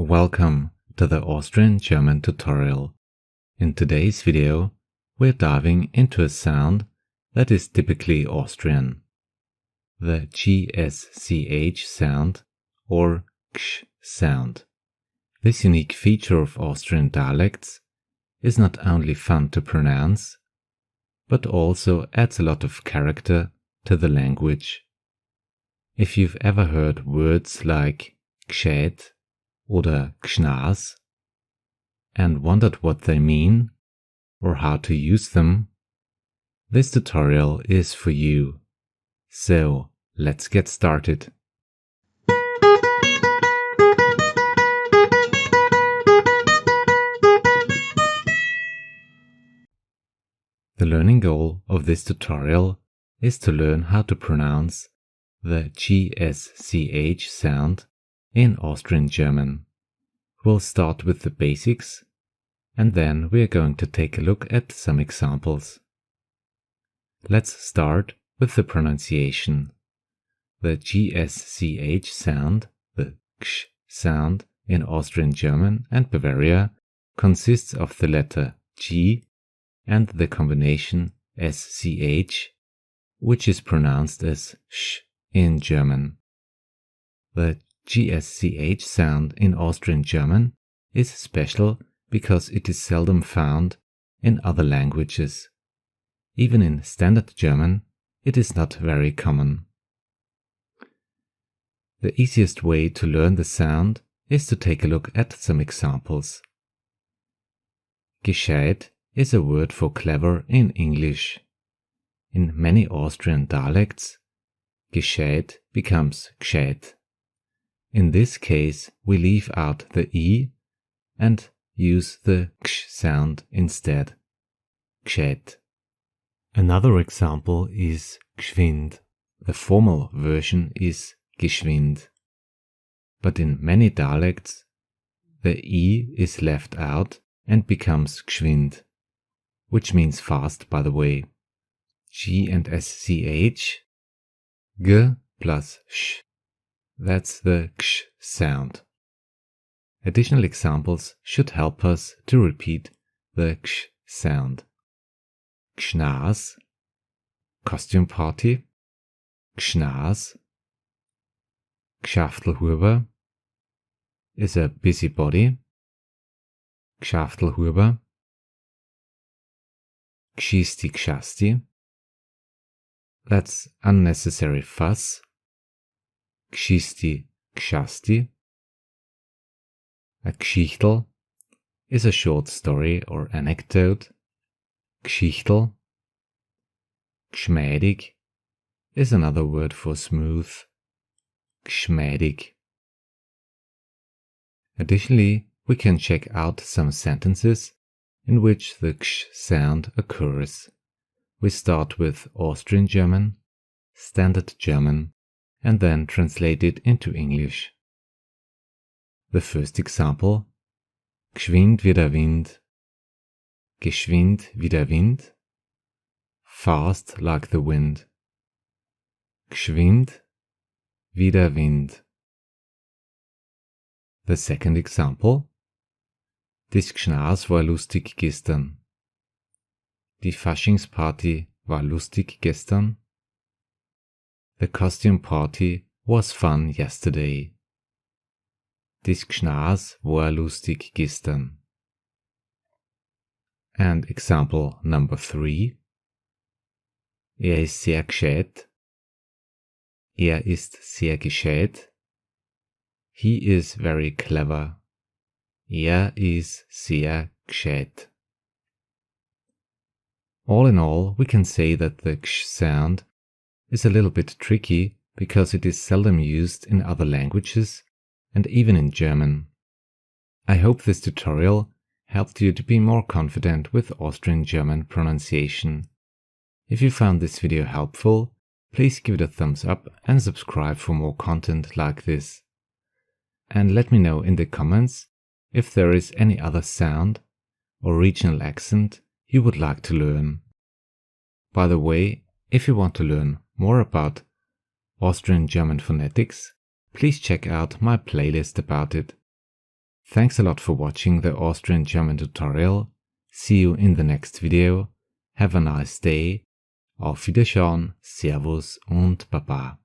Welcome to the Austrian German tutorial. In today's video, we're diving into a sound that is typically Austrian. The GSCH sound or gsch sound. This unique feature of Austrian dialects is not only fun to pronounce, but also adds a lot of character to the language. If you've ever heard words like gscheit oder Gschnas and wondered what they mean or how to use them, this tutorial is for you. So, let's get started. The learning goal of this tutorial is to learn how to pronounce the GSCH sound in Austrian German. We'll start with the basics, and then we are going to take a look at some examples. Let's start with the pronunciation. The GSCH sound, the gsch sound in Austrian German and Bavaria, consists of the letter G and the combination SCH, which is pronounced as sh in German. The GSCH sound in Austrian German is special because it is seldom found in other languages. Even in Standard German, it is not very common. The easiest way to learn the sound is to take a look at some examples. Gscheit is a word for clever in English. In many Austrian dialects, gscheit becomes gscheit. In this case, we leave out the E and use the gsch sound instead. Gscheit. Another example is geschwind. The formal version is geschwind. But in many dialects, the E is left out and becomes geschwind, which means fast, by the way. G and SCH, G plus sh. That's the gsch sound. Additional examples should help us to repeat the gsch sound. Gschnas, costume party. Gschnas. Gschaftelhuber is a busybody. Gschaftelhuber. Gschisti gschasti. That's unnecessary fuss. Gschisti gschasti. A Geschichtel is a short story or anecdote. Geschichtel. Geschmeidig is another word for smooth. Geschmeidig. Additionally, we can check out some sentences in which the gsch sound occurs. We start with Austrian German, Standard German, and then translate it into English. The first example, geschwind wie der Wind. Geschwind wie der Wind, fast like the wind. Geschwind wie der Wind. The second example, das Gschnas war lustig gestern. Die Faschingsparty war lustig gestern. The costume party was fun yesterday. Das Gschnas war lustig gestern. And example number 3. Ist sehr gescheit. Ist sehr gescheit. He is very clever. Ist sehr gescheit. All in all, we can say that the gsch sound is a little bit tricky because it is seldom used in other languages and even in German. I hope this tutorial helped you to be more confident with Austrian German pronunciation. If you found this video helpful, please give it a thumbs up and subscribe for more content like this. And let me know in the comments if there is any other sound or regional accent you would like to learn. By the way, if you want to learn more about Austrian German phonetics, please check out my playlist about it. Thanks a lot for watching the Austrian German tutorial. See you in the next video. Have a nice day. Auf Wiederschauen, Servus und Baba.